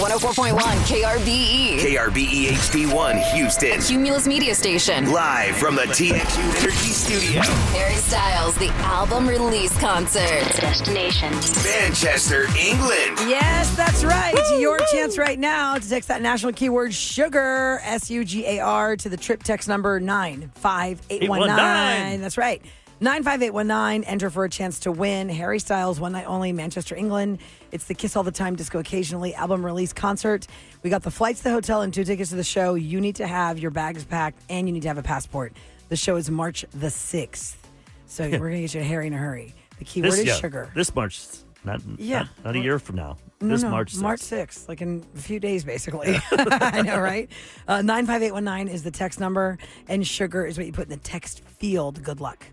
104.1 KRBE. KRBE HD1 Houston. Cumulus Media Station. Live from the TXU Energy Studio. Harry Styles, the album release concert. Destination Manchester, England. Yes, that's right. Your chance right now to text that national keyword sugar, SUGAR, to the trip text number 95819. That's right. 95819. Enter for a chance to win Harry Styles One Night Only, Manchester, England. It's the Kiss All the Time, Disco Occasionally album release concert. We got the flights to the hotel and 2 tickets to the show. You need to have your bags packed and you need to have a passport. The show is March the 6th. So we're going to get you to Harry in a hurry. The keyword is sugar. This March, not a year from now. This March 6th. March 6th, like in a few days, basically. I know, right? 95819 is the text number, and sugar is what you put in the text field. Good luck.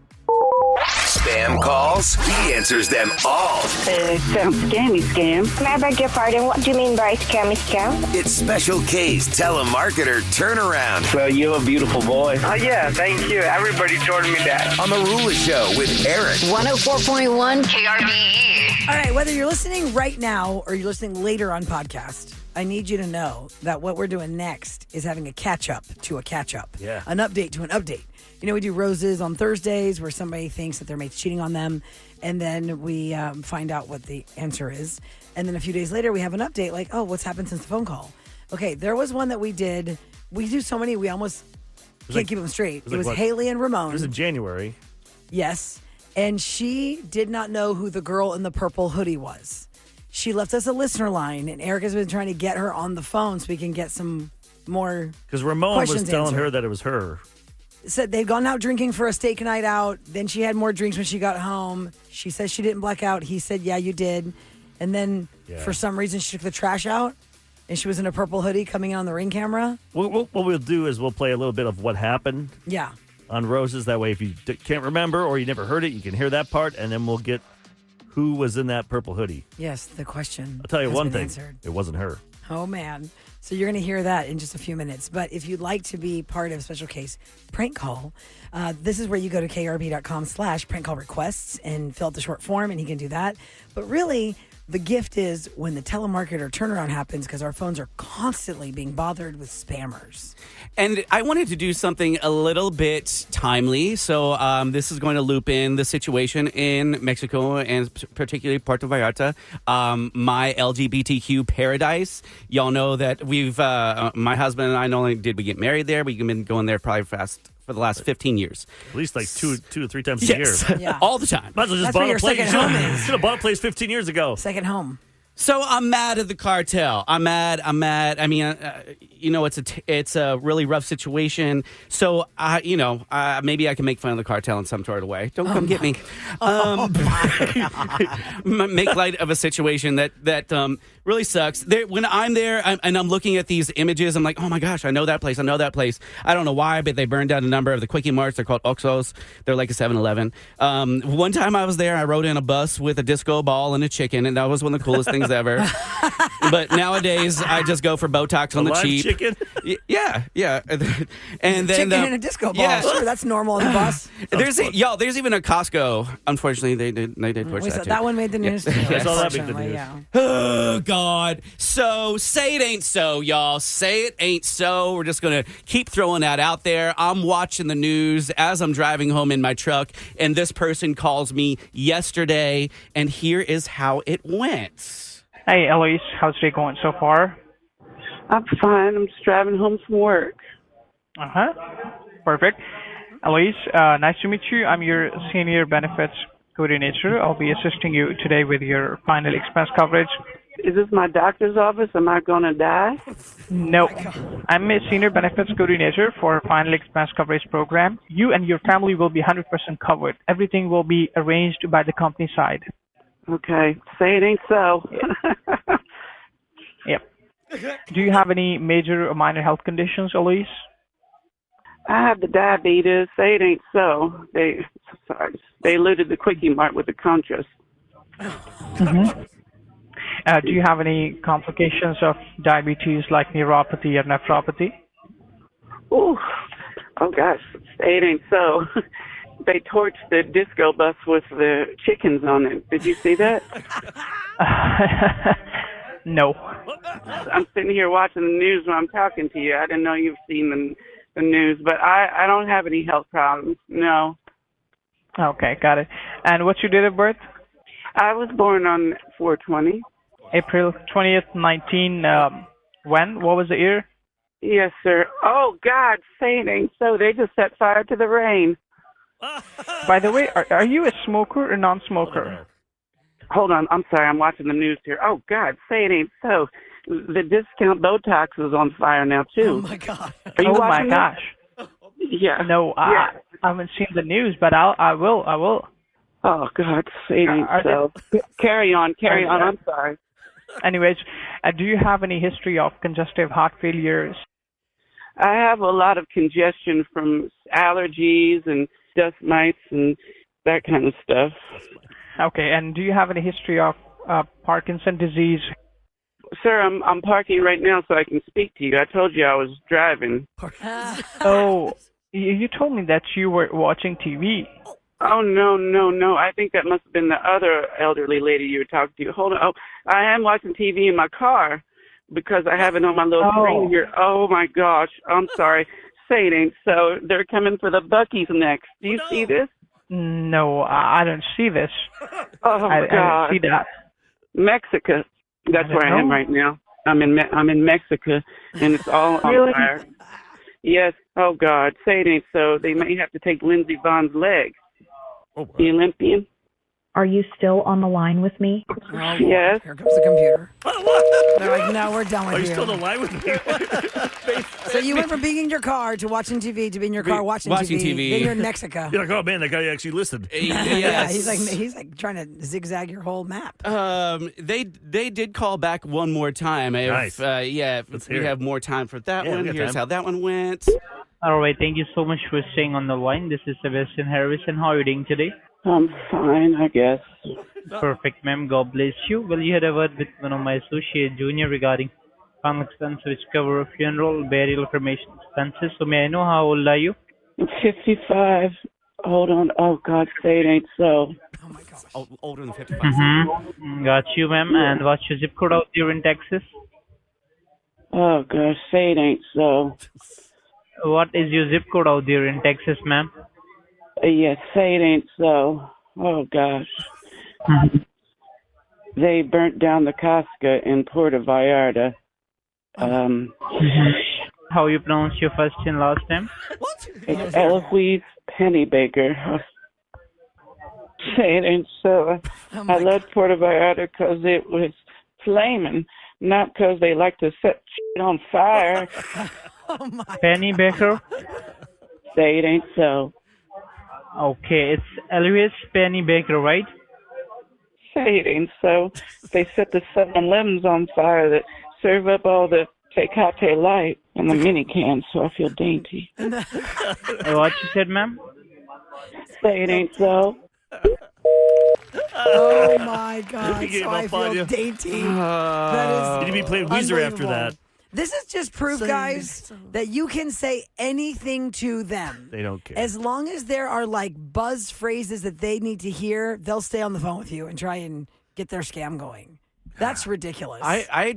Spam calls? He answers them all. Some scammy scam. I beg your pardon, what do you mean by scammy scam? It's Special K's telemarketer turnaround. So you're a beautiful boy. Oh, yeah, thank you. Everybody told me that. On the Rula Show with Eric. 104.1 KRBE. All right, whether you're listening right now or you're listening later on podcast, I need you to know that what we're doing next is having a catch-up to a catch-up. Yeah. An update to an update. You know, we do roses on Thursdays where somebody thinks that their mate's cheating on them, and then we find out what the answer is. And then a few days later, we have an update like, oh, what's happened since the phone call? Okay, there was one that we did. We do so many, we almost can't keep them straight. It was Haley and Ramon. It was in January. Yes. And she did not know who the girl in the purple hoodie was. She left us a listener line, and Eric has been trying to get her on the phone so we can get some more Because Ramon was telling answered. her that it was her. Said they'd gone out drinking for a steak night out. Then she had more drinks when she got home. She says she didn't black out. He said, yeah, you did. And then for some reason, she took the trash out, and she was in a purple hoodie coming in on the Ring camera. What we'll do is we'll play a little bit of what happened on Roses. That way, if you can't remember or you never heard it, you can hear that part, and then we'll get who was in that purple hoodie. Yes, the question. I'll tell you one thing. Answered. It wasn't her. Oh, man. So you're going to hear that in just a few minutes. But if you'd like to be part of Special Case Prank Call, this is where you go to krb.com/prank call requests and fill out the short form, and he can do that. But really, the gift is when the telemarketer turnaround happens, because our phones are constantly being bothered with spammers. And I wanted to do something a little bit timely. So this is going to loop in the situation in Mexico and particularly Puerto Vallarta, my LGBTQ paradise. Y'all know that we've, my husband and I, not only did we get married there, we've been going there probably for the last 15 years. At least like two to three times a year. Yeah. All the time. Might as well just That's bought where a your place. second home is. Should have bought a place 15 years ago. Second home. So I'm mad at the cartel. I'm mad. I mean, it's a really rough situation. So maybe I can make fun of the cartel in some sort of way. Don't come get me. Make light of a situation that really sucks. When I'm there and I'm looking at these images, I'm like, oh my gosh, I know that place. I don't know why, but they burned down a number of the Quickie Marts. They're called Oxxos. They're like a 7-Eleven. One time I was there, I rode in a bus with a disco ball and a chicken, and that was one of the coolest things ever. But nowadays, I just go for Botox on the live cheap. chicken? Yeah. And then Chicken and a disco ball. yeah. Sure, that's normal on the bus. There's even a Costco. Unfortunately, they did push that too. That one made the news. I saw that make the unfortunately, news. yeah. Oh, God. So say it ain't so, y'all. Say it ain't so. We're just going to keep throwing that out there. I'm watching the news as I'm driving home in my truck, and this person calls me yesterday, and here is how it went. Hey, Eloise, how's your day going so far? I'm fine. I'm just driving home from work. Uh-huh. Perfect. Eloise, nice to meet you. I'm your senior benefits coordinator. I'll be assisting you today with your final expense coverage. Is this my doctor's office? Am I going to die? No. I'm a senior benefits coordinator for final expense coverage program. You and your family will be 100% covered. Everything will be arranged by the company side. Okay. Say it ain't so. Yep. Do you have any major or minor health conditions, Elise? I have the diabetes. Say it ain't so. They eluded the Quickie Mart with the Contras. Mm-hmm. Do you have any complications of diabetes like neuropathy or nephropathy? Oh gosh. Say it ain't so. They torched the disco bus with the chickens on it. Did you see that? No. I'm sitting here watching the news when I'm talking to you. I didn't know you've seen the news, but I don't have any health problems. No. Okay, got it. And what's your date of birth? I was born on 4/20. April 20th, 19. When? What was the year? Yes, sir. Oh, God, say it ain't so. They just set fire to the rain. By the way, are you a smoker or non-smoker? Hold on. I'm sorry. I'm watching the news here. Oh, God, say it ain't so. The discount Botox is on fire now, too. Oh, my God. Are you Oh, my watching gosh. this? Yeah. No, Yeah. I haven't seen the news, but I will. Oh, God, say it ain't Are so. Carry on. I'm sorry. Anyways, do you have any history of congestive heart failure? I have a lot of congestion from allergies and dust mites and that kind of stuff. Okay, and do you have any history of Parkinson's disease? Sir, I'm parking right now so I can speak to you. I told you I was driving. Oh, you told me that you were watching TV. Oh, no. I think that must have been the other elderly lady you were talking to. Hold on. Oh, I am watching TV in my car because I have it on my little screen here. Oh, my gosh. I'm sorry. Say it ain't so. They're coming for the Buc-ee's next. Do you see this? No, I don't see this. Oh, I God. don't see that. Mexico. That's where I am right now. I'm in Mexico, and it's all on Really? fire. Yes. Oh, God. Say it ain't so. They may have to take Lindsey Vohn's leg. The Olympian. Are you still on the line with me? Oh, Yes. Here comes the computer. They're like, no, we're done with Are you. you still on the line with me? So you went from being in your car to watching TV to being in your car watching TV. Then you're in Mexico. You're like, oh man, that guy actually listened. Yeah, he's like trying to zigzag your whole map. They did call back one more time. Nice. If we have more time for that one. Here's how that one went. All right, thank you so much for staying on the line. This is Sebastian Harrison. How are you doing today? I'm fine, I guess. Perfect, ma'am. God bless you. Well, you had a word with one of my associate junior regarding final expense which cover funeral, burial, cremation expenses. So may I know how old are you? I'm 55. Hold on. Oh, God, say it ain't so. Oh, my gosh. Older than 55. Mm-hmm. Got you, ma'am. And what's your zip code out there in Texas? Oh, gosh, say it ain't so. What is your zip code out there in Texas, ma'am? Yes, say it ain't so. Oh, gosh. They burnt down the Casca in Puerto Vallarta. How you pronounce your first and last name? It's Eloise Pennybaker. Say it ain't so. I love Puerto Vallarta because it was flaming, not because they like to set shit on fire. Penny Baker? Say it ain't so. Okay, it's Eloise Penny Baker, right? Say it ain't so. They set the 7-Elevens on fire that serve up all the Tecate Light in the mini cans, so I feel dainty. What you said, ma'am? Say it ain't so. Oh, my God. He gave So I up on feel you. dainty. That is You'd be playing Weezer after that. This is just proof, guys, that you can say anything to them. They don't care. As long as there are like buzz phrases that they need to hear, they'll stay on the phone with you and try and get their scam going. That's ridiculous. I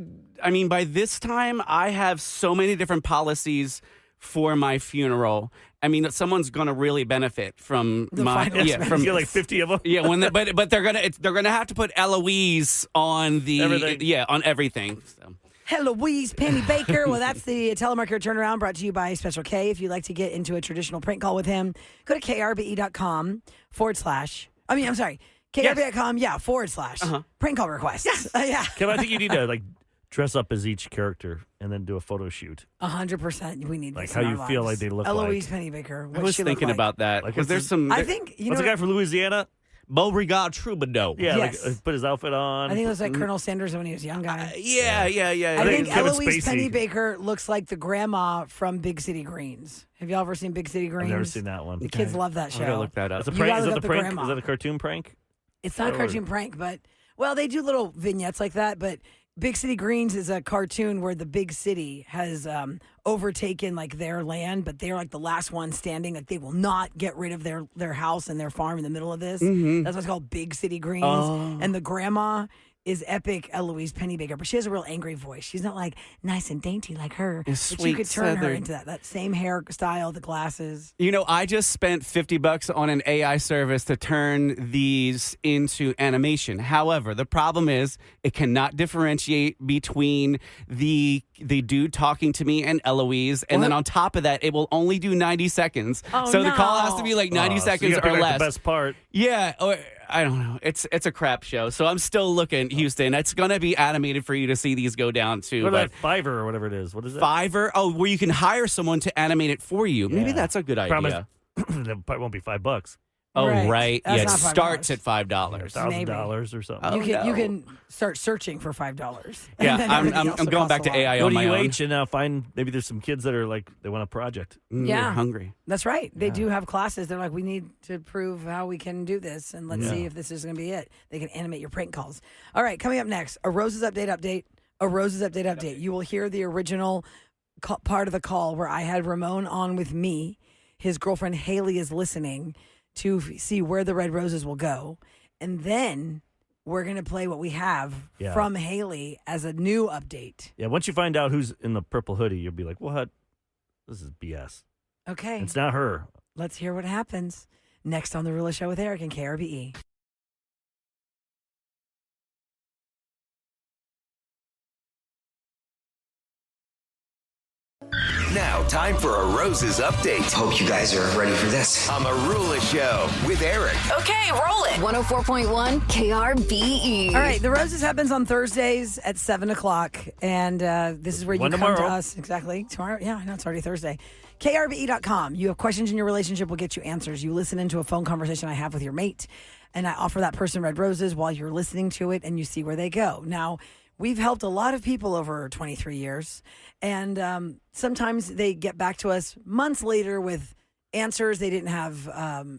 mean, by this time, I have so many different policies for my funeral. I mean, someone's going to really benefit from my from like 50 of them. Yeah, but they're gonna have to put Eloise on the Everything. on everything. So. Eloise Penny Baker. Well, that's the telemarketer turnaround brought to you by Special K. If you'd like to get into a traditional prank call with him, go to krbe.com KRB.com, prank call requests. Yes. Yeah. Kevin, I think you need to like dress up as each character and then do a photo shoot. 100%. We need like this how in you our feel lives. like they look Eloise like. Penny Baker. I was thinking about that because there's some. I think what's the guy from Louisiana? Beauregard Troubadour. Yeah, Yes. like put his outfit on. I think it was like Colonel Sanders when he was a young guy. Yeah. I think Kevin Eloise Spacey. Penny Baker looks like the grandma from Big City Greens. Have y'all ever seen Big City Greens? I've never seen that one. The kids love that show. I'm gonna look that up. Is, a You prank, gotta is that look the up the prank? grandma. Is that a cartoon prank? It's not a cartoon prank, but, well, they do little vignettes like that, but Big City Greens is a cartoon where the big city has overtaken like their land, but they're like the last one standing. Like they will not get rid of their house and their farm in the middle of this. That's what's called Big City Greens. And the grandma is epic Eloise Pennybaker, but she has a real angry voice. She's not like nice and dainty like her. But you could turn her into that same hairstyle, the glasses. You know, I just spent $50 on an AI service to turn these into animation. However, the problem is it cannot differentiate between the dude talking to me and Eloise, and then on top of that, it will only do 90 seconds. So the call has to be like 90 seconds or less. The best part. Yeah, or I don't know. It's a crap show. So I'm still looking, Houston. It's going to be animated for you to see these go down too. What about Fiverr or whatever it is? What is it? Fiverr? Oh, where you can hire someone to animate it for you. Yeah. Maybe that's a good idea. That probably won't be $5. Oh, right. That's Yeah, it not starts at $5. $1,000 or something. You can start searching for $5. Yeah, I'm going back to AI on my own. Go to UH and find, maybe there's some kids that are like, they want a project. They're hungry. That's right. They do have classes. They're like, we need to prove how we can do this, and let's see if this is going to be it. They can animate your prank calls. All right, coming up next, a Rose's update. A Rose's update. You will hear the original part of the call where I had Ramon on with me. His girlfriend Haley is listening to see where the red roses will go. And then we're going to play what we have from Haley as a new update. Yeah, once you find out who's in the purple hoodie, you'll be like, what? This is BS. Okay. It's not her. Let's hear what happens next on The Rula Show with Eric and KRBE. Now, time for a Roses update. Hope you guys are ready for this. On the Rula Show with Eric. Okay, roll it. 104.1 KRBE. All right, the Roses happens on Thursdays at 7 o'clock, and this is where you come to us. Exactly. Tomorrow? Yeah, I know it's already Thursday. KRBE.com. You have questions in your relationship, we'll get you answers. You listen into a phone conversation I have with your mate, and I offer that person red roses while you're listening to it, and you see where they go. Now, we've helped a lot of people over 23 years, and sometimes they get back to us months later with answers they didn't have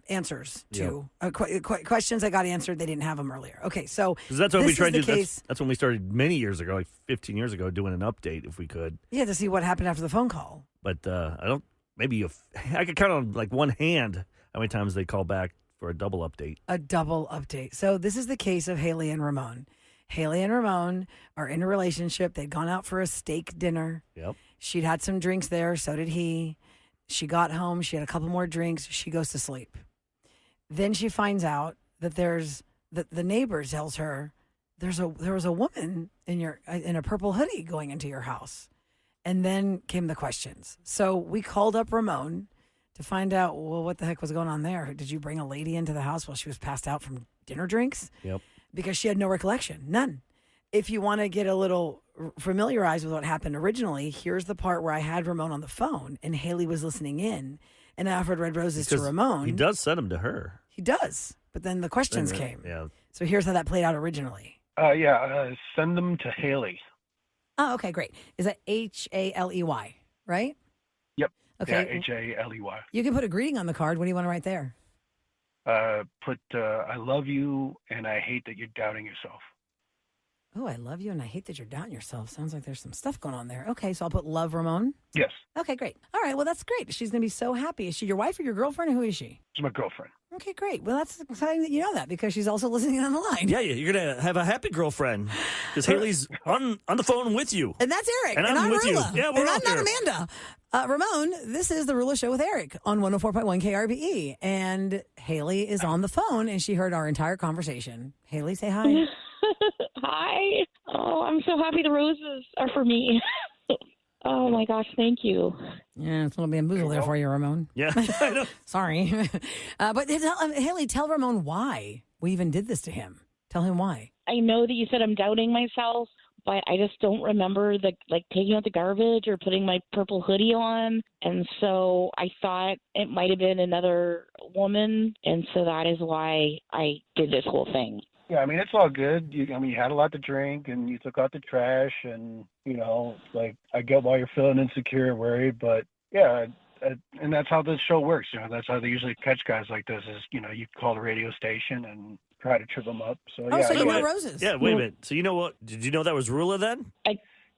answers to. Questions that got answered, they didn't have them earlier. Okay, so that's what we tried to do. That's when we started many years ago, like 15 years ago, doing an update if we could. Yeah, to see what happened after the phone call. But I could count on like one hand how many times they call back for a double update. A double update. So this is the case of Haley and Ramon. Haley and Ramon are in a relationship. They'd gone out for a steak dinner. Yep. She'd had some drinks there. So did he. She got home. She had a couple more drinks. She goes to sleep. Then she finds out that the neighbor tells her there was a woman in a purple hoodie going into your house. And then came the questions. So we called up Ramon to find out, well, what the heck was going on there? Did you bring a lady into the house while she was passed out from dinner drinks? Yep. Because she had no recollection, none. If you want to get a little familiarized with what happened originally, here's the part where I had Ramon on the phone and Haley was listening in, and I offered red roses to Ramon. He does send them to her. He does, but then the questions came. Yeah. So here's how that played out originally. Send them to Haley. Oh, okay, great. Is that Haley, right? Yep. Okay. Yeah, Haley. You can put a greeting on the card. What do you want to write there? Put I love you and I hate that you're doubting yourself. Oh, I love you and I hate that you're doubting yourself. Sounds like there's some stuff going on there. Okay, so I'll put love Ramon. Yes. Okay, great. All right, well, that's great. She's going to be so happy. Is she your wife or your girlfriend, or who is she? She's my girlfriend. Okay, great. Well, that's exciting that you know that because she's also listening on the line. Yeah, you're going to have a happy girlfriend because Haley's on the phone with you. And that's Eric. And I'm with Rula. you. Yeah, we're and I'm out there. not Amanda. Ramon, this is the Rula Show with Eric on 104.1 KRBE. And Haley is on the phone, and she heard our entire conversation. Haley, say hi. Hi. Oh, I'm so happy the roses are for me. Oh, my gosh. Thank you. Yeah, it's a little bamboozle there for you, Ramon. Yeah, I know. Sorry. But Haley, tell Ramon why we even did this to him. Tell him why. I know that you said I'm doubting myself, but I just don't remember taking out the garbage or putting my purple hoodie on. And so I thought it might have been another woman. And so that is why I did this whole thing. Yeah, I mean, it's all good. You had a lot to drink and you took out the trash and, I get why you're feeling insecure and worried, but yeah, and that's how this show works. That's how they usually catch guys like this is, you call the radio station and try to trip them up. So, yeah. So you know roses. Yeah, wait a minute. So you know what? Did you know that was Rula then?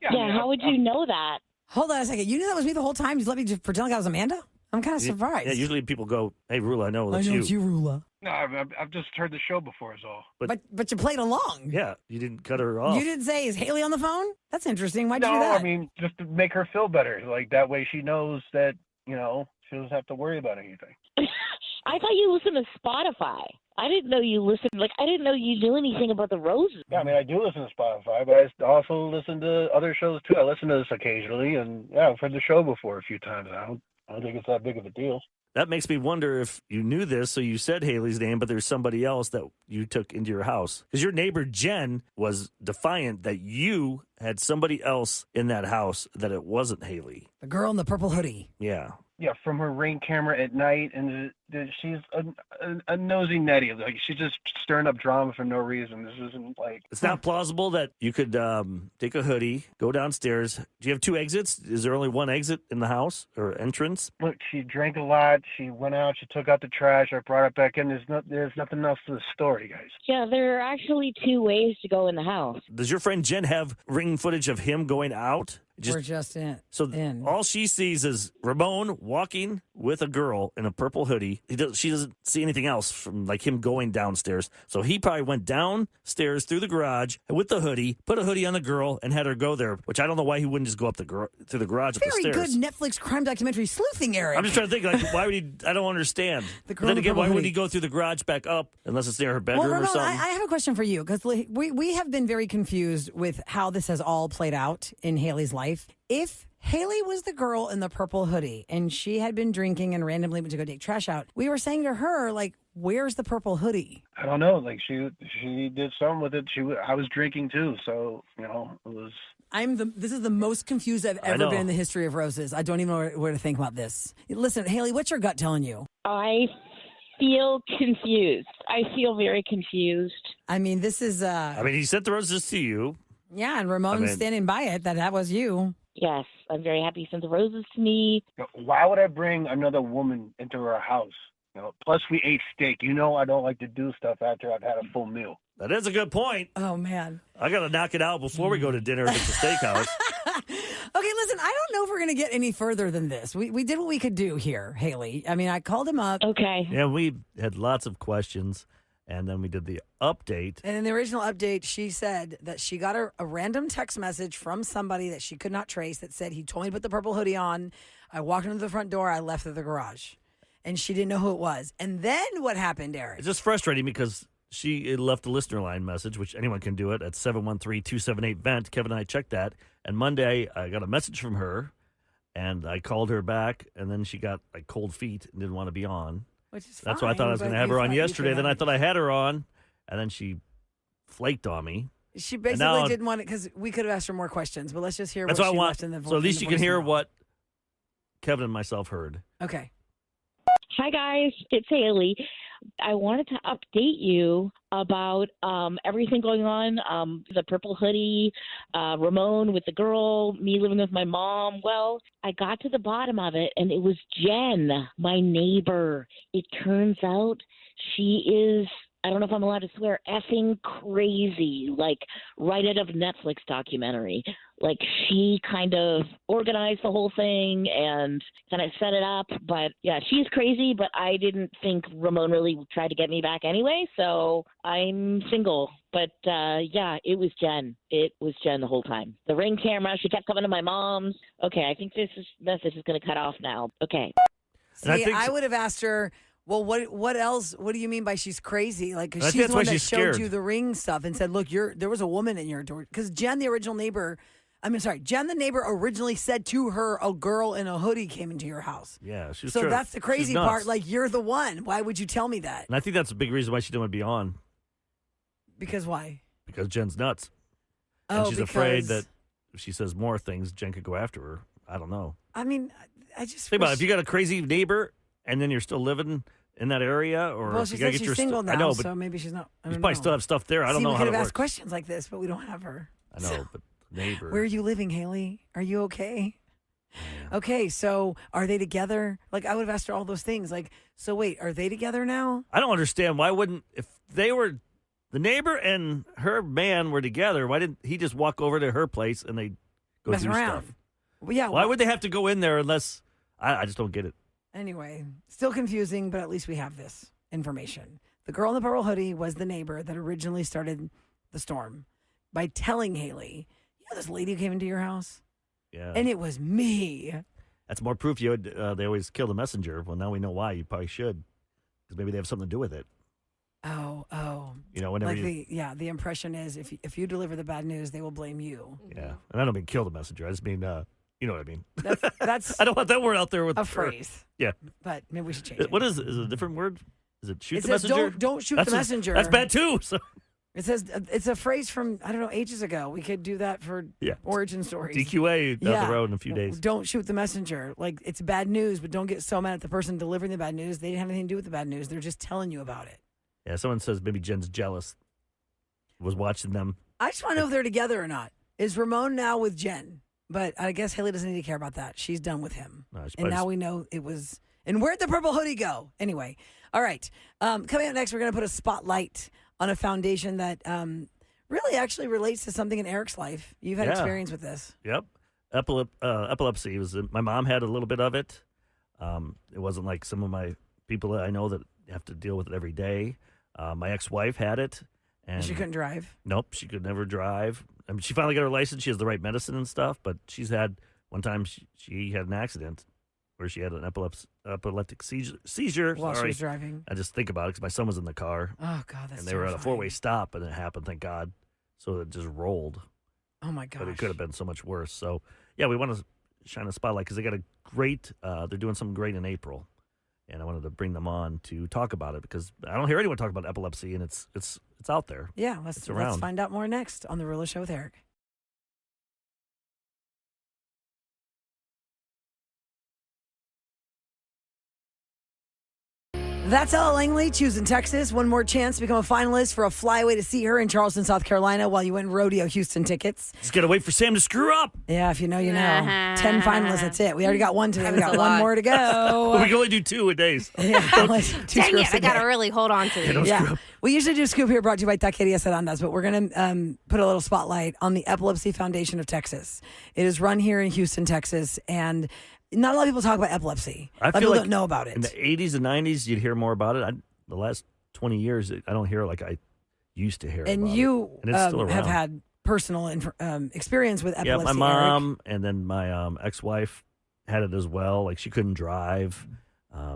How would you know that? Hold on a second. You knew that was me the whole time? You let me just pretend like I was Amanda? I'm kind of surprised. Yeah, usually people go, hey, Rula, I know that's you. I know it's you, Rula. No, I've just heard the show before, is all. But you played along. Yeah, you didn't cut her off. You didn't say, is Haley on the phone? That's interesting. Why'd you do No, that? I mean, just to make her feel better. Like, that way she knows that, she doesn't have to worry about anything. I thought you listened to Spotify. I didn't know you listened. I didn't know you knew anything about the Roses. Yeah, I mean, I do listen to Spotify, but I also listen to other shows, too. I listen to this occasionally, and, yeah, I've heard the show before a few times. I don't think it's that big of a deal. That makes me wonder if you knew this, so you said Haley's name, but there's somebody else that you took into your house. Because your neighbor, Jen, was defiant that you had somebody else in that house, that it wasn't Haley. The girl in the purple hoodie. Yeah. Yeah, from her Ring camera at night, and she's a nosy netty. Like, she's just stirring up drama for no reason. This isn't like... It's not plausible that you could take a hoodie, go downstairs. Do you have two exits? Is there only one exit in the house or entrance? Look, she drank a lot. She went out. She took out the trash. I brought it back in. There's nothing else to the story, guys. Yeah, there are actually two ways to go in the house. Does your friend Jen have ring footage of him going out? We're just in. So all she sees is Ramon walking with a girl in a purple hoodie. She doesn't see anything else from like him going downstairs. So he probably went downstairs through the garage with the hoodie, put a hoodie on the girl, and had her go there. Which I don't know why he wouldn't just go up to the garage up the stairs. Very good Netflix crime documentary sleuthing, Eric. I'm just trying to think, like, why would he? I don't understand. Then again, why would he go through the garage back up unless it's near her bedroom Ramon, or something? I have a question for you because we have been very confused with how this has all played out in Haley's life. If Haley was the girl in the purple hoodie and she had been drinking and randomly went to go take trash out, we were saying to her, like, where's the purple hoodie? I don't know. Like, she did something with it. I was drinking too, so it was. This is the most confused I've ever been in the history of Roses. I don't even know where to think about this. Listen, Haley, what's your gut telling you? I feel confused. I feel very confused. I mean, this is. He sent the roses to you. Yeah, and Ramon's standing by it that was you. Yes, I'm very happy you sent the roses to me. Why would I bring another woman into our house? Plus we ate steak. I don't like to do stuff after I've had a full meal. That is a good point. Oh, man. I got to knock it out before we go to dinner at the steakhouse. Okay, listen, I don't know if we're going to get any further than this. We did what we could do here, Haley. I mean, I called him up. Okay. Yeah, we had lots of questions, and then we did the update. And in the original update, she said that she got a random text message from somebody that she could not trace that said, he told me to put the purple hoodie on. I walked into the front door. I left through the garage. And she didn't know who it was. And then what happened, Eric? It's just frustrating because she left a listener line message, which anyone can do it at 713-278-VENT. Kevin and I checked that. And Monday, I got a message from her, and I called her back, and then she got like cold feet and didn't want to be on. Which is That's why I thought I was going to have her on yesterday. Then I thought I had her on, and then she flaked on me. She basically didn't want it because we could have asked her more questions, but let's just hear what she left in the voice. So at least you can hear what Kevin and myself heard. Okay. Hi, guys. It's Haley. I wanted to update you about everything going on, the purple hoodie, Ramon with the girl, me living with my mom. Well, I got to the bottom of it, and it was Jen, my neighbor. It turns out she is, I don't know if I'm allowed to swear, effing crazy, like right out of a Netflix documentary. Like, she kind of organized the whole thing and kind of set it up. But, yeah, she's crazy, but I didn't think Ramon really tried to get me back anyway, so I'm single. But, yeah, it was Jen. It was Jen the whole time. The Ring camera, she kept coming to my mom's. Okay, I think this message is going to cut off now. Okay. See, I would have asked her, well, what else? What do you mean by she's crazy? Like, cause she's the one that showed you the ring stuff and said, look, there was a woman in your door. Because Jen, the neighbor originally said to her, a girl in a hoodie came into your house. Yeah. So that's the crazy part. Like, you're the one. Why would you tell me that? And I think that's a big reason why she didn't want to be on. Because why? Because Jen's nuts. And she's afraid that if she says more things, Jen could go after her. I don't know. I mean, I just think about it. If you got a crazy neighbor and then you're still living in that area, or well, she said she's single now, I know, but so maybe she's not. You probably still have stuff there. I don't know how we to could have asked questions like this, but we don't have her. I know, but neighbor. Where are you living, Haley? Are you okay? Yeah. Okay, so are they together? Like, I would have asked her all those things. Like, so wait, are they together now? I don't understand. Why wouldn't, if they were, the neighbor and her man were together, why didn't he just walk over to her place and they go mess do around. Stuff? Well, yeah. Why would they have to go in there unless, I just don't get it. Anyway, still confusing, but at least we have this information. The girl in the purple hoodie was the neighbor that originally started the storm by telling Haley, you know this lady who came into your house? Yeah. And it was me. That's more proof you would, they always kill the messenger. Well, now we know why. You probably should. Because maybe they have something to do with it. Oh. You know, whenever the impression is if you deliver the bad news, they will blame you. Yeah. And I don't mean kill the messenger. I just mean, you know what I mean. That's I don't want that word out there with a phrase. Yeah. But maybe we should change it. What is it? Is it a different word? Is it shoot It the says messenger? don't shoot the messenger. That's bad too. So. It says it's a phrase from, I don't know, ages ago. We could do that for origin stories. DQA down the road in a few days. Don't shoot the messenger. Like, it's bad news, but don't get so mad at the person delivering the bad news. They didn't have anything to do with the bad news. They're just telling you about it. Yeah, someone says maybe Jen's jealous. Was watching them. I just want to know if they're together or not. Is Ramon now with Jen? But I guess Haley doesn't need to care about that. She's done with him. No, and now we know it was. And where'd the purple hoodie go? Anyway, all right. Coming up next, we're going to put a spotlight on a foundation that really actually relates to something in Eric's life. You've had experience with this. Yep. Epilepsy. My mom had a little bit of it. It wasn't like some of my people that I know that have to deal with it every day. My ex-wife had it. And she couldn't drive? Nope, she could never drive. I mean, she finally got her license. She has the right medicine and stuff, but she's had, one time she had an accident where she had an epileptic seizure. While she was driving? I just think about it because my son was in the car. Oh, God, that's And they were at a terrifying. four-way stop, and it happened, thank God. So it just rolled. Oh, my gosh. But it could have been so much worse. So, yeah, we want to shine a spotlight because they got a great, they're doing something great in April. And I wanted to bring them on to talk about it because I don't hear anyone talk about epilepsy, and it's out there. Yeah, let's find out more next on The Ruler Show with Eric. That's Ella Langley, choosing Texas. One more chance to become a finalist for a flyaway to see her in Charleston, South Carolina, while you win rodeo Houston tickets. Just got to wait for Sam to screw up. Yeah, if you know, you know. 10 finalists, that's it. We already got one today. We got one more to go. Well, we can only do 2 a day. So. Yeah, Dang it, I got to really hold on to these. Yeah. We usually do Scoop here, brought to you by Taqueria Serandas, but we're going to put a little spotlight on the Epilepsy Foundation of Texas. It is run here in Houston, Texas, and not a lot of people talk about epilepsy. I a lot of feel people like don't know about it. In the 80s and 90s, you'd hear more about it. The last 20 years, I don't hear like I used to hear and about you it. And it's still around. have had personal experience with epilepsy. Yeah, my mom and then my ex-wife had it as well. Like, she couldn't drive.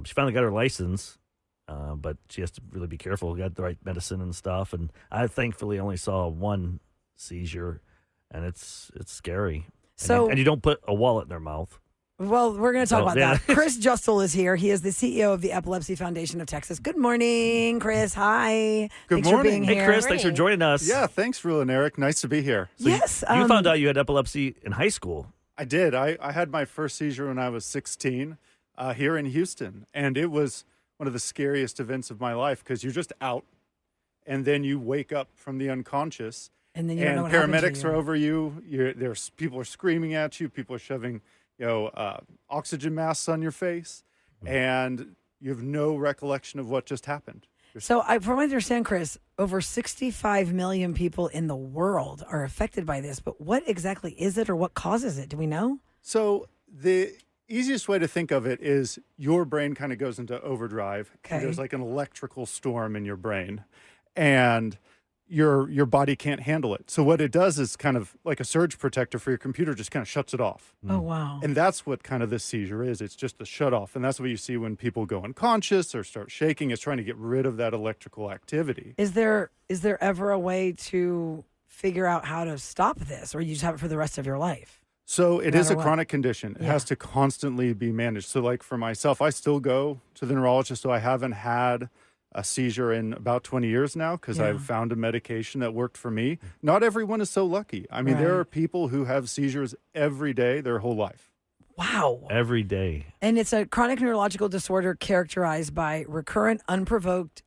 She finally got her license, but she has to really be careful. Got the right medicine and stuff. And I thankfully only saw one seizure, and it's scary. So, and you don't put a wallet in their mouth. Well, we're going to talk about that. Chris Justel is here. He is the CEO of the Epilepsy Foundation of Texas. Good morning, Chris. Hi. Good thanks morning. For being Hey, here. Chris. Thanks for joining us. Yeah, thanks, Rule and Eric. Nice to be here. So yes. You found out you had epilepsy in high school. I did. I had my first seizure when I was 16 here in Houston. And it was one of the scariest events of my life because you're just out and then you wake up from the unconscious. And then paramedics are over you. There's people are screaming at you. People are shoving oxygen masks on your face, and you have no recollection of what just happened. So, from what I understand, Chris, over 65 million people in the world are affected by this. But what exactly is it, or what causes it? Do we know? So, the easiest way to think of it is your brain kind of goes into overdrive. Okay. There's like an electrical storm in your brain, and your body can't handle it. So what it does is kind of like a surge protector for your computer, just kind of shuts it off. Oh, wow. And that's what kind of this seizure is. It's just a shut off. And that's what you see when people go unconscious or start shaking. It's trying to get rid of that electrical activity. Is there ever a way to figure out how to stop this, or you just have it for the rest of your life? So it is a what? chronic condition. It has to constantly be managed. So like for myself, I still go to the neurologist. So I haven't had a seizure in about 20 years now because I've found a medication that worked for me. Not everyone is so lucky. I mean, there are people who have seizures every day their whole life. Wow. Every day. And it's a chronic neurological disorder characterized by recurrent, unprovoked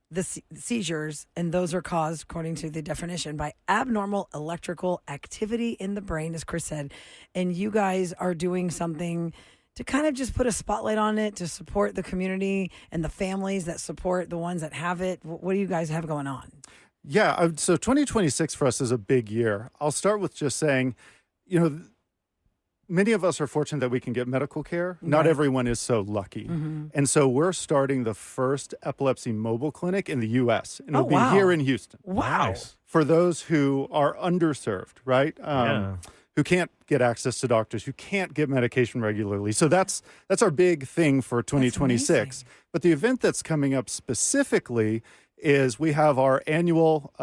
seizures, and those are caused, according to the definition, by abnormal electrical activity in the brain, as Chris said. And you guys are doing something to kind of just put a spotlight on it, to support the community and the families that support the ones that have it. What do you guys have going on? Yeah, so 2026 for us is a big year. I'll start with just saying, many of us are fortunate that we can get medical care. Not everyone is so lucky. And so we're starting the first epilepsy mobile clinic in the U.S. And it'll be here in Houston. Wow. For those who are underserved, right? Who can't get access to doctors, who can't get medication regularly. So that's our big thing for 2026. But the event that's coming up specifically is we have our annual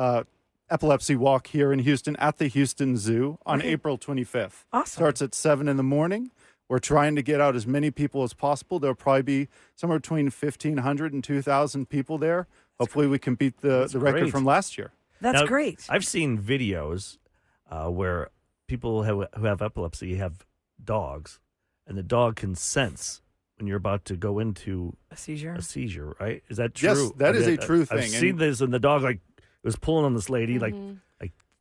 epilepsy walk here in Houston at the Houston Zoo on April 25th. Awesome. Starts at 7 in the morning. We're trying to get out as many people as possible. There'll probably be somewhere between 1,500 and 2,000 people there. Hopefully we can beat the record great. from last year. That's great. I've seen videos where people who have epilepsy have dogs, and the dog can sense when you're about to go into a seizure, right? Is that true? Yes, that is a true thing. I've seen this, and the dog was pulling on this lady, like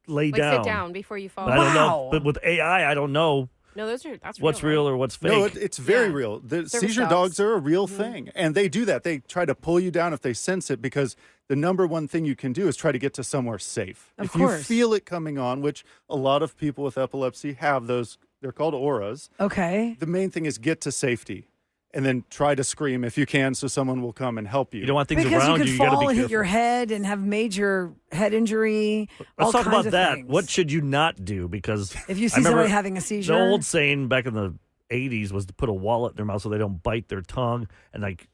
lay down. Sit down before you fall. But I don't know. But with AI, I don't know. No, that's what's real or what's fake. No, it's very real. The seizure dogs are a real thing, and they do that. They try to pull you down if they sense it, because the number one thing you can do is try to get to somewhere safe. Of if course. you feel it coming on, which a lot of people with epilepsy have those, they're called auras. Okay. The main thing is get to safety, and then try to scream if you can, so someone will come and help you. You don't want things Because around you could you. fall You got to be and careful. hit your head and have major head injury. Let's all talk kinds about of that. things. What should you not do? Because If you I see remember somebody having a seizure. the old saying back in the 80s was to put a wallet in their mouth so they don't bite their tongue and like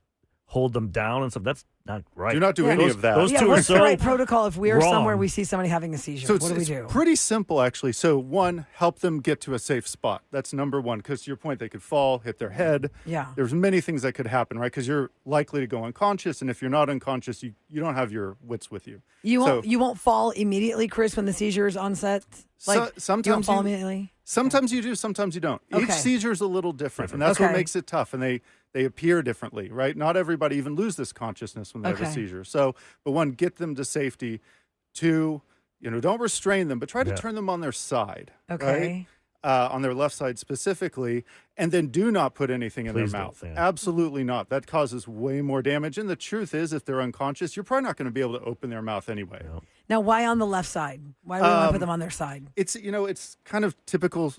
hold them down and stuff. That's not right. Do not do any of that. Those two are what's so the right protocol if we're wrong. somewhere we see somebody having a seizure? So What do we it's do? pretty simple, actually. So one, help them get to a safe spot. That's number one, because to your point, they could fall, hit their head. Yeah. There's many things that could happen, right? Because you're likely to go unconscious, and if you're not unconscious, you don't have your wits with you. You won't fall immediately, Chris, when the seizure is onset? Like, sometimes you won't fall immediately? Sometimes you do, sometimes you don't. Each Okay. seizure is a little different, and that's what Okay. makes it tough. And they appear differently, right? Not everybody even loses consciousness when they have a Okay. seizure. So, but one, get them to safety. Two, don't restrain them, but try to turn them on their side. Okay. Right? On their left side specifically, and then do not put anything in Please their don't, mouth. yeah. Absolutely not. That causes way more damage. And the truth is, if they're unconscious, you're probably not going to be able to open their mouth anyway. Now, why on the left side? Why do we want to put them on their side? It's it's kind of typical,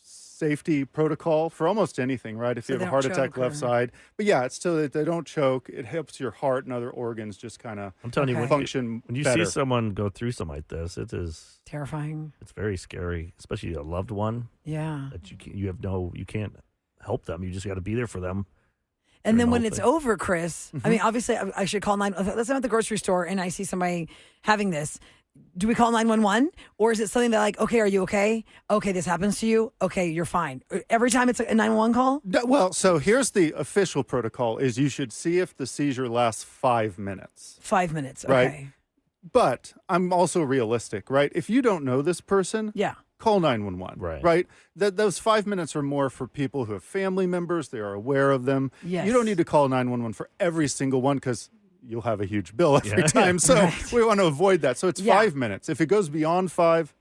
safety protocol for almost anything, right? If So you they have a don't heart attack choke left side, but yeah, it's so that they don't choke. It helps your heart and other organs just kind of I'm telling you, function when you better. see someone go through something like this, it is Terrifying. It's very scary, especially a loved one. Yeah. That you can't help them. You just got to be there for them. And then the when whole it's thing. over, Chris, I mean, obviously, I should call 9. Let's say I'm at the grocery store and I see somebody having this. Do we call 911? Or is it something that like, okay, are you okay? Okay, this happens to you. Okay, you're fine. Every time it's a 911 call? Well, so here's the official protocol: is you should see if the seizure lasts 5 minutes. 5 minutes. Okay. Right. But I'm also realistic, right? If you don't know this person, call 911. Right. Those 5 minutes are more for people who have family members. They are aware of them. Yes. You don't need to call 911 for every single one, because you'll have a huge bill every Yeah. time. So Right. we want to avoid that. So it's 5 minutes. If it goes beyond 5,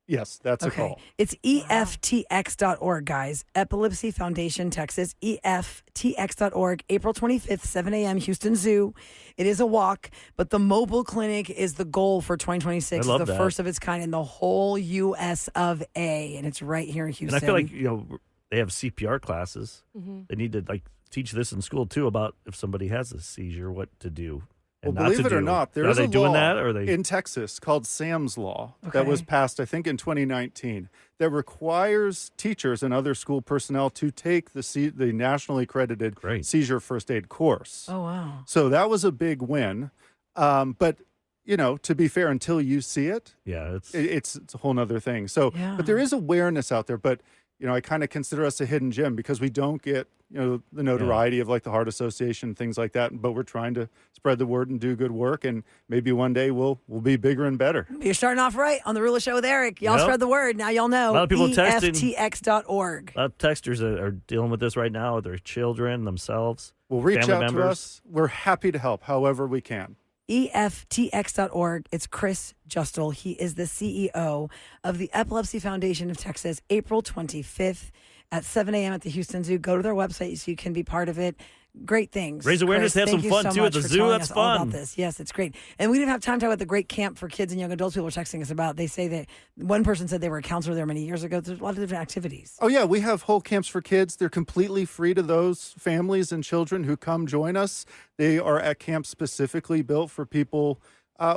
yes, that's a call. It's EFTX.org, guys. Epilepsy Foundation, Texas. EFTX.org, April 25th, 7 a.m., Houston Zoo. It is a walk, but the mobile clinic is the goal for 2026. I love It's the that. first of its kind in the whole U.S. of A., and it's right here in Houston. And I feel like they have CPR classes. Mhm. They need to teach this in school too about if somebody has a seizure, what to do. Well, And not believe to it or do. not, there Are is they a doing law that? Or are they in Texas called Sam's Law Okay. that was passed, I think, in 2019, that requires teachers and other school personnel to take the nationally accredited seizure first aid course. Oh, wow. So that was a big win. But to be fair, until you see it, Yeah, it's a whole nother thing. So, Yeah. but there is awareness out there. But I kind of consider us a hidden gem because we don't get the notoriety of like the Heart Association, things like that. But we're trying to spread the word and do good work, and maybe one day we'll be bigger and better. You're starting off right on the Rula Show with Eric. Y'all Yep. spread the word. Now y'all know. A lot of people texting. EFTX.org. A lot of texters that are dealing with this right now with their children, themselves. Well, reach family out members. to us. We're happy to help however we can. EFTX.org. It's Chris Justel. He is the CEO of the Epilepsy Foundation of Texas. April 25th at 7 a.m. at the Houston Zoo. Go to their website so you can be part of it. great things. Raise awareness, Chris, have some thank you fun, so too, at much the for zoo. telling That's us all fun. about this. Yes, it's great. And we didn't have time to talk about the great camp for kids and young adults people were texting us about. They say that one person said they were a counselor there many years ago. There's a lot of different activities. Oh, yeah. We have whole camps for kids. They're completely free to those families and children who come join us. They are at camps specifically built for people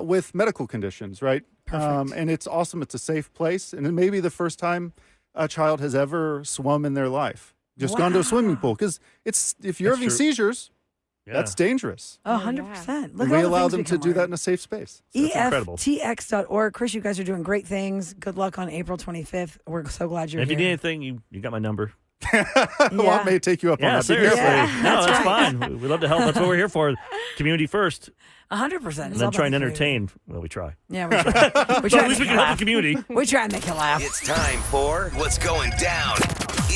with medical conditions, right? Perfect. And it's awesome. It's a safe place. And it may be the first time a child has ever swum in their life. Just gone to a swimming pool. Because if you're having seizures, that's dangerous. Oh, 100%. Look And at we all the allow things them we to can do that learn. in a safe space. So it's incredible. EFTX.org. Chris, you guys are doing great things. Good luck on April 25th. We're so glad you're If you here. need anything, you got my number. Well, I may take you up on that. Seriously. Yeah, No, that's right. fine. We love to help. That's what we're here for. Community first. 100%. And then try and entertain. Well, we try. Yeah, we try. We try At least we can help the community. We try and make you laugh. It's time for What's Going Down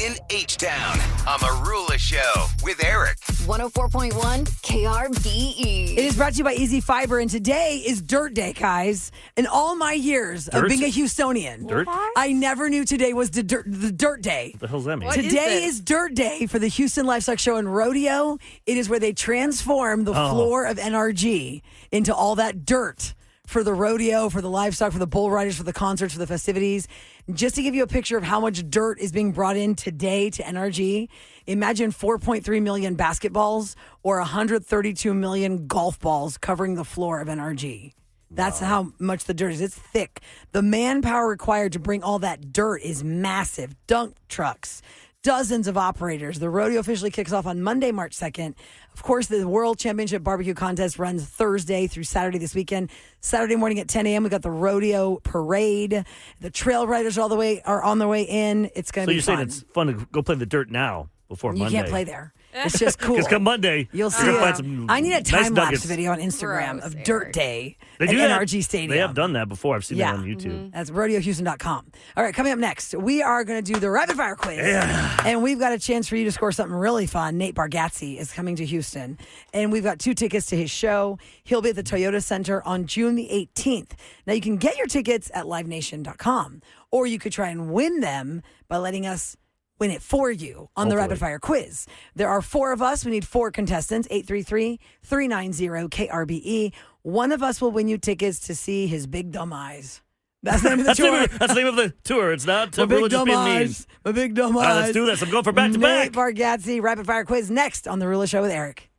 in H-Town on The Rula Show with Eric. 104.1 KRBE. It is brought to you by Easy Fiber, and today is Dirt Day, guys. In all my years of Dirt? being a Houstonian, Dirt? I never knew today was the Dirt Day. What the hell's that mean? Today is Dirt Day for the Houston Livestock Show and Rodeo. It is where they transform the floor of NRG into all that dirt for the rodeo, for the livestock, for the bull riders, for the concerts, for the festivities. Just to give you a picture of how much dirt is being brought in today to NRG, imagine 4.3 million basketballs or 132 million golf balls covering the floor of NRG. That's how much the dirt is. It's thick. The manpower required to bring all that dirt is massive. Dunk trucks, dozens of operators. The rodeo officially kicks off on Monday, March 2nd. Of course, the World Championship Barbecue Contest runs Thursday through Saturday this weekend. Saturday morning at 10 a.m., we got the rodeo parade. The trail riders are on their way in. It's going to be fun. So you're saying it's fun to go play the dirt now before You Monday? can't play there. It's just cool. Because come Monday, You'll you're see gonna it. find some I need a nice time-lapse nuggets. video on Instagram of Dirt Day They at do that. NRG Stadium. They have done that before. I've seen Yeah. that on YouTube. That's RodeoHouston.com. All right, coming up next, we are going to do the rapid fire quiz. Yeah. And we've got a chance for you to score something really fun. Nate Bargatze is coming to Houston. And we've got 2 tickets to his show. He'll be at the Toyota Center on June the 18th. Now, you can get your tickets at livenation.com, or you could try and win them by letting us win it for you on the rapid fire quiz. There are 4 of us. We need 4 contestants, 833-390-KRBE. One of us will win you tickets to see his big dumb eyes. That's the name of the tour. That's the name of the tour. It's not My big Religious dumb Being Mean. eyes. My big dumb All right, eyes. let's do this. I'm going for back to back. Nate Bargatze, rapid fire quiz next on The Rula Show with Eric.